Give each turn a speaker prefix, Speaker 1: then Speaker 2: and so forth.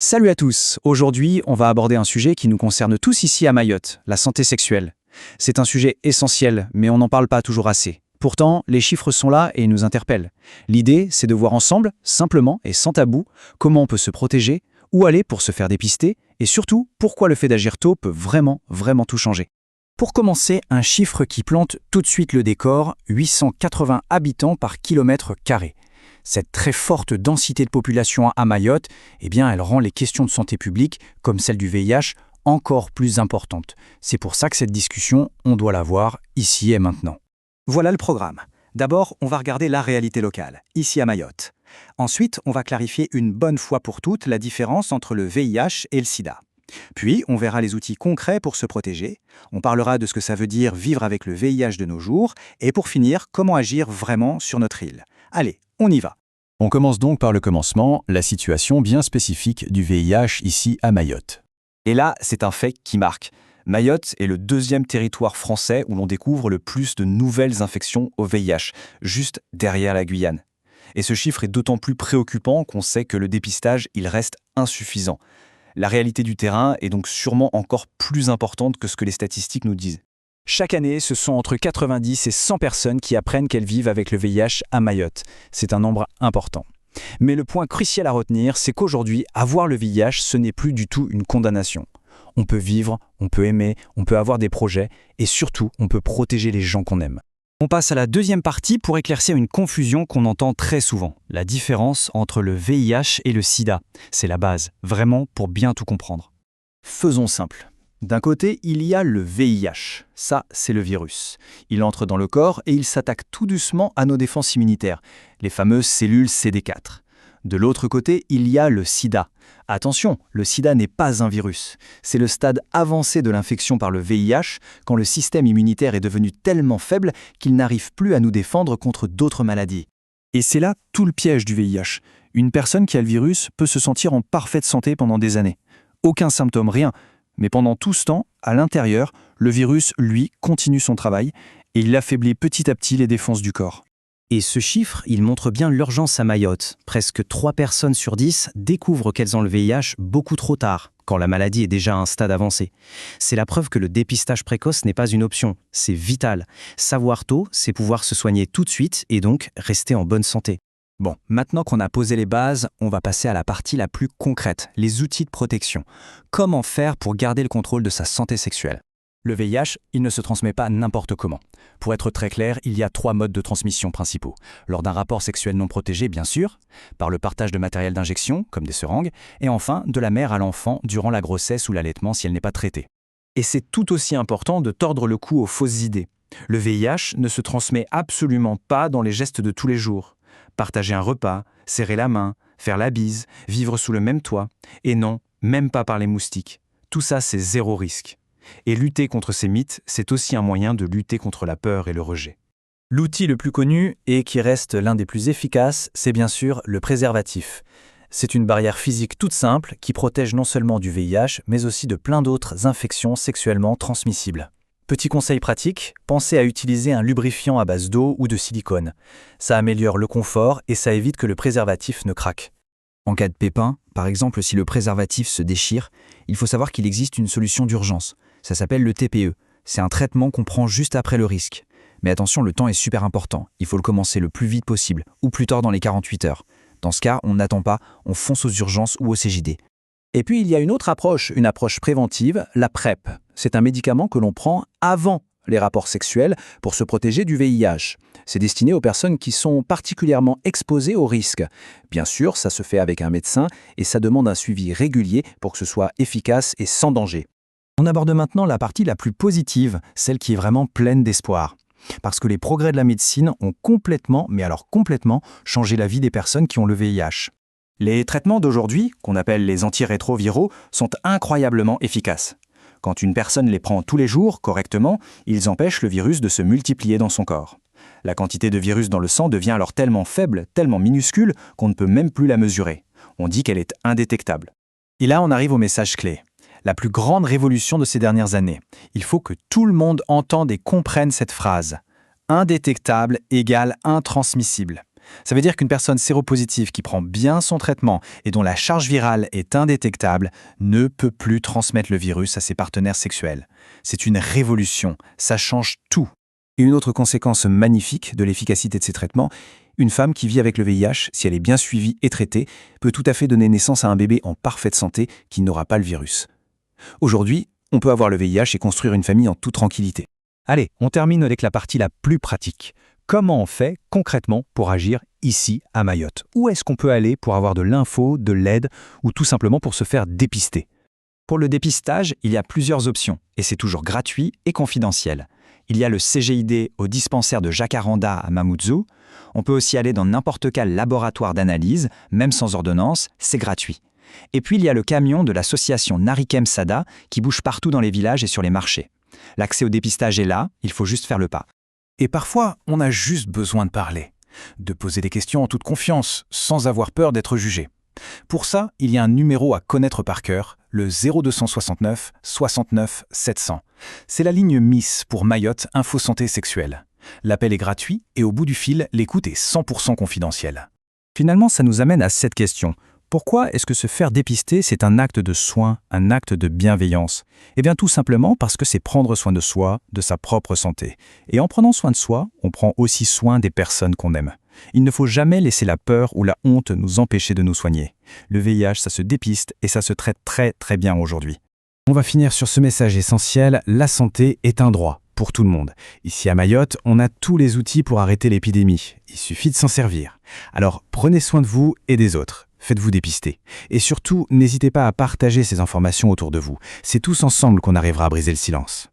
Speaker 1: Salut à tous, aujourd'hui on va aborder un sujet qui nous concerne tous ici à Mayotte, la santé sexuelle. C'est un sujet essentiel, mais on n'en parle pas toujours assez. Pourtant, les chiffres sont là et ils nous interpellent. L'idée, c'est de voir ensemble, simplement et sans tabou, comment on peut se protéger, où aller pour se faire dépister, et surtout, pourquoi le fait d'agir tôt peut vraiment tout changer. Pour commencer, un chiffre qui plante tout de suite le décor, 880 habitants par kilomètre carré. Cette très forte densité de population à Mayotte, elle rend les questions de santé publique, comme celle du VIH, encore plus importantes. C'est pour ça que cette discussion, on doit l'avoir ici et maintenant.
Speaker 2: Voilà le programme. D'abord, on va regarder la réalité locale, ici à Mayotte. Ensuite, on va clarifier une bonne fois pour toutes la différence entre le VIH et le sida. Puis, on verra les outils concrets pour se protéger. On parlera de ce que ça veut dire vivre avec le VIH de nos jours. Et pour finir, comment agir vraiment sur notre île. Allez, on y va.
Speaker 3: On commence donc par le commencement, la situation bien spécifique du VIH ici à Mayotte.
Speaker 2: Et là, c'est un fait qui marque. Mayotte est le deuxième territoire français où l'on découvre le plus de nouvelles infections au VIH, juste derrière la Guyane. Et ce chiffre est d'autant plus préoccupant qu'on sait que le dépistage, il reste insuffisant. La réalité du terrain est donc sûrement encore plus importante que ce que les statistiques nous disent.
Speaker 1: Chaque année, ce sont entre 90 et 100 personnes qui apprennent qu'elles vivent avec le VIH à Mayotte. C'est un nombre important. Mais le point crucial à retenir, c'est qu'aujourd'hui, avoir le VIH, ce n'est plus du tout une condamnation. On peut vivre, on peut aimer, on peut avoir des projets et surtout, on peut protéger les gens qu'on aime. On passe à la deuxième partie pour éclaircir une confusion qu'on entend très souvent. La différence entre le VIH et le sida. C'est la base, vraiment pour bien tout comprendre.
Speaker 2: Faisons simple. D'un côté, il y a le VIH. Ça, c'est le virus. Il entre dans le corps et il s'attaque tout doucement à nos défenses immunitaires, les fameuses cellules CD4. De l'autre côté, il y a le sida. Attention, le sida n'est pas un virus. C'est le stade avancé de l'infection par le VIH, quand le système immunitaire est devenu tellement faible qu'il n'arrive plus à nous défendre contre d'autres maladies.
Speaker 1: Et c'est là tout le piège du VIH. Une personne qui a le virus peut se sentir en parfaite santé pendant des années. Aucun symptôme, rien. Mais pendant tout ce temps, à l'intérieur, le virus, lui, continue son travail et il affaiblit petit à petit les défenses du corps.
Speaker 4: Et ce chiffre, il montre bien l'urgence à Mayotte. Presque 3 personnes sur 10 découvrent qu'elles ont le VIH beaucoup trop tard, quand la maladie est déjà à un stade avancé. C'est la preuve que le dépistage précoce n'est pas une option, c'est vital. Savoir tôt, c'est pouvoir se soigner tout de suite et donc rester en bonne santé.
Speaker 2: Bon, maintenant qu'on a posé les bases, on va passer à la partie la plus concrète, les outils de protection. Comment faire pour garder le contrôle de sa santé sexuelle? Le VIH, il ne se transmet pas n'importe comment. Pour être très clair, il y a 3 modes de transmission principaux. Lors d'un rapport sexuel non protégé, bien sûr, par le partage de matériel d'injection, comme des seringues, et enfin, de la mère à l'enfant durant la grossesse ou l'allaitement si elle n'est pas traitée. Et c'est tout aussi important de tordre le cou aux fausses idées. Le VIH ne se transmet absolument pas dans les gestes de tous les jours. Partager un repas, serrer la main, faire la bise, vivre sous le même toit. Et non, même pas par les moustiques. Tout ça, c'est zéro risque. Et lutter contre ces mythes, c'est aussi un moyen de lutter contre la peur et le rejet.
Speaker 1: L'outil le plus connu et qui reste l'un des plus efficaces, c'est bien sûr le préservatif. C'est une barrière physique toute simple qui protège non seulement du VIH, mais aussi de plein d'autres infections sexuellement transmissibles. Petit conseil pratique, pensez à utiliser un lubrifiant à base d'eau ou de silicone. Ça améliore le confort et ça évite que le préservatif ne craque.
Speaker 4: En cas de pépin, par exemple si le préservatif se déchire, il faut savoir qu'il existe une solution d'urgence. Ça s'appelle le TPE. C'est un traitement qu'on prend juste après le risque. Mais attention, le temps est super important. Il faut le commencer le plus vite possible, ou plus tard dans les 48 heures. Dans ce cas, on n'attend pas, on fonce aux urgences ou au CJD.
Speaker 1: Et puis il y a une autre approche, une approche préventive, la PrEP. C'est un médicament que l'on prend avant les rapports sexuels pour se protéger du VIH. C'est destiné aux personnes qui sont particulièrement exposées au risque. Bien sûr, ça se fait avec un médecin et ça demande un suivi régulier pour que ce soit efficace et sans danger. On aborde maintenant la partie la plus positive, celle qui est vraiment pleine d'espoir. Parce que les progrès de la médecine ont complètement, mais alors complètement, changé la vie des personnes qui ont le VIH.
Speaker 2: Les traitements d'aujourd'hui, qu'on appelle les antirétroviraux, sont incroyablement efficaces. Quand une personne les prend tous les jours, correctement, ils empêchent le virus de se multiplier dans son corps. La quantité de virus dans le sang devient alors tellement faible, tellement minuscule, qu'on ne peut même plus la mesurer. On dit qu'elle est indétectable.
Speaker 1: Et là, on arrive au message clé. La plus grande révolution de ces dernières années. Il faut que tout le monde entende et comprenne cette phrase. Indétectable égale intransmissible. Ça veut dire qu'une personne séropositive qui prend bien son traitement et dont la charge virale est indétectable ne peut plus transmettre le virus à ses partenaires sexuels. C'est une révolution, ça change tout.
Speaker 3: Et une autre conséquence magnifique de l'efficacité de ces traitements, une femme qui vit avec le VIH, si elle est bien suivie et traitée, peut tout à fait donner naissance à un bébé en parfaite santé qui n'aura pas le virus. Aujourd'hui, on peut avoir le VIH et construire une famille en toute tranquillité.
Speaker 2: Allez, on termine avec la partie la plus pratique. Comment on fait concrètement pour agir ici à Mayotte? Où est-ce qu'on peut aller pour avoir de l'info, de l'aide ou tout simplement pour se faire dépister? Pour le dépistage, il y a plusieurs options et c'est toujours gratuit et confidentiel. Il y a le CGID au dispensaire de Jacaranda à Mamoudzou. On peut aussi aller dans n'importe quel laboratoire d'analyse, même sans ordonnance, c'est gratuit. Et puis il y a le camion de l'association Narikem Sada qui bouge partout dans les villages et sur les marchés. L'accès au dépistage est là, il faut juste faire le pas.
Speaker 3: Et parfois, on a juste besoin de parler, de poser des questions en toute confiance, sans avoir peur d'être jugé. Pour ça, il y a un numéro à connaître par cœur, le 0269 69 700. C'est la ligne Miss pour Mayotte Info Santé Sexuelle. L'appel est gratuit et au bout du fil, l'écoute est 100% confidentielle.
Speaker 2: Finalement, ça nous amène à cette question. Pourquoi est-ce que se faire dépister, c'est un acte de soin, un acte de bienveillance? Eh bien tout simplement parce que c'est prendre soin de soi, de sa propre santé. Et en prenant soin de soi, on prend aussi soin des personnes qu'on aime. Il ne faut jamais laisser la peur ou la honte nous empêcher de nous soigner. Le VIH, ça se dépiste et ça se traite très très bien aujourd'hui. On va finir sur ce message essentiel, la santé est un droit pour tout le monde. Ici à Mayotte, on a tous les outils pour arrêter l'épidémie. Il suffit de s'en servir. Alors prenez soin de vous et des autres. Faites-vous dépister. Et surtout, n'hésitez pas à partager ces informations autour de vous. C'est tous ensemble qu'on arrivera à briser le silence.